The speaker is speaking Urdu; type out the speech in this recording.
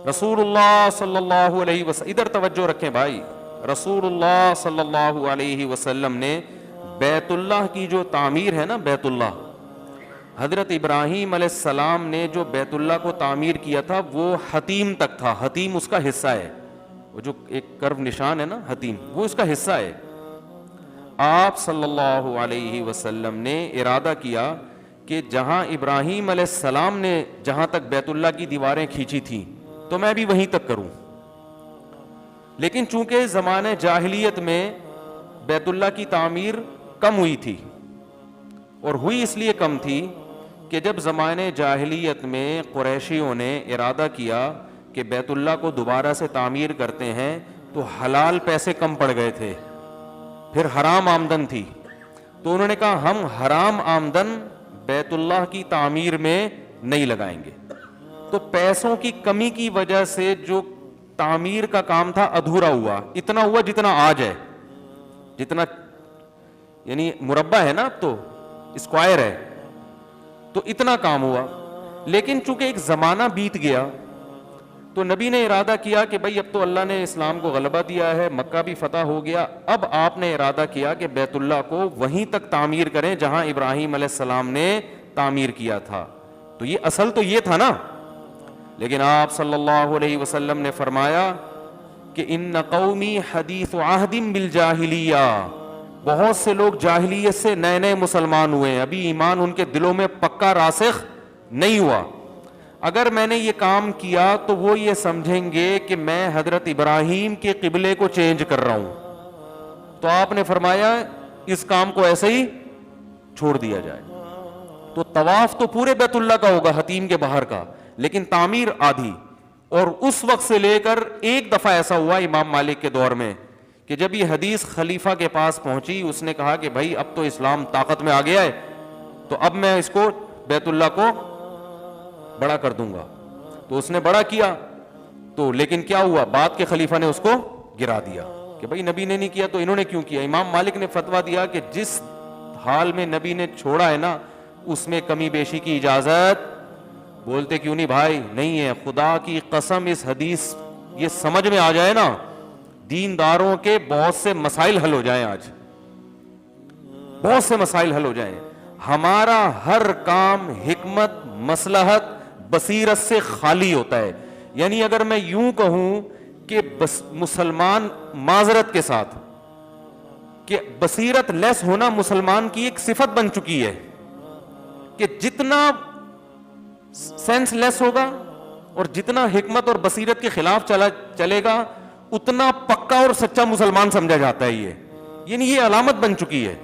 رسول اللہ صلی اللہ علیہ وسلم، ادھر توجہ رکھیں بھائی، رسول اللہ صلی اللہ علیہ وسلم نے بیت اللہ کی جو تعمیر ہے نا، بیت اللہ، حضرت ابراہیم علیہ السلام نے جو بیت اللہ کو تعمیر کیا تھا وہ حتیم تک تھا. حتیم اس کا حصہ ہے، وہ جو ایک کرو نشان ہے نا حتیم، وہ اس کا حصہ ہے. آپ صلی اللہ علیہ وسلم نے ارادہ کیا کہ جہاں ابراہیم علیہ السلام نے جہاں تک بیت اللہ کی دیواریں کھینچی تھیں تو میں بھی وہیں تک کروں. لیکن چونکہ زمانہ جاہلیت میں بیت اللہ کی تعمیر کم ہوئی تھی، اور ہوئی اس لیے کم تھی کہ جب زمانے جاہلیت میں قریشیوں نے ارادہ کیا کہ بیت اللہ کو دوبارہ سے تعمیر کرتے ہیں تو حلال پیسے کم پڑ گئے تھے، پھر حرام آمدن تھی، تو انہوں نے کہا ہم حرام آمدن بیت اللہ کی تعمیر میں نہیں لگائیں گے. تو پیسوں کی کمی کی وجہ سے جو تعمیر کا کام تھا ادھورا ہوا. اتنا ہوا جتنا آج ہے، جتنا یعنی مربع ہے نا، اب تو اسکوائر ہے، تو اتنا کام ہوا. لیکن چونکہ ایک زمانہ بیت گیا تو نبی نے ارادہ کیا کہ بھئی اب تو اللہ نے اسلام کو غلبہ دیا ہے، مکہ بھی فتح ہو گیا، اب آپ نے ارادہ کیا کہ بیت اللہ کو وہیں تک تعمیر کریں جہاں ابراہیم علیہ السلام نے تعمیر کیا تھا. تو یہ اصل تو یہ تھا نا. لیکن آپ صلی اللہ علیہ وسلم نے فرمایا کہ ان قومی حدیث عہد بالجاہلیہ، بہت سے لوگ جاہلیت سے نئے نئے مسلمان ہوئے ہیں، ابھی ایمان ان کے دلوں میں پکا راسخ نہیں ہوا. اگر میں نے یہ کام کیا تو وہ یہ سمجھیں گے کہ میں حضرت ابراہیم کے قبلے کو چینج کر رہا ہوں. تو آپ نے فرمایا اس کام کو ایسے ہی چھوڑ دیا جائے. تو طواف تو پورے بیت اللہ کا ہوگا، حتیم کے باہر کا، لیکن تعمیر آدھی. اور اس وقت سے لے کر ایک دفعہ ایسا ہوا امام مالک کے دور میں کہ جب یہ حدیث خلیفہ کے پاس پہنچی، اس نے کہا کہ بھائی اب تو اسلام طاقت میں آ گیا ہے، تو اب میں اس کو بیت اللہ کو بڑا کر دوں گا. تو اس نے بڑا کیا، تو لیکن کیا ہوا، بعد کے خلیفہ نے اس کو گرا دیا کہ بھئی نبی نے نہیں کیا تو انہوں نے کیوں کیا. امام مالک نے فتویٰ دیا کہ جس حال میں نبی نے چھوڑا ہے نا اس میں کمی بیشی کی اجازت. بولتے کیوں نہیں بھائی؟ نہیں ہے. خدا کی قسم اس حدیث یہ سمجھ میں آ جائے نا، دینداروں کے بہت سے مسائل حل ہو جائیں. آج بہت سے مسائل حل ہو جائیں. ہمارا ہر کام حکمت، مصلحت، بصیرت سے خالی ہوتا ہے. یعنی اگر میں یوں کہوں کہ مسلمان معذرت کے ساتھ کہ بصیرت لیس ہونا مسلمان کی ایک صفت بن چکی ہے کہ جتنا سینس لیس ہوگا اور جتنا حکمت اور بصیرت کے خلاف چلے گا اتنا پکا اور سچا مسلمان سمجھا جاتا ہے. یہ یعنی یہ علامت بن چکی ہے.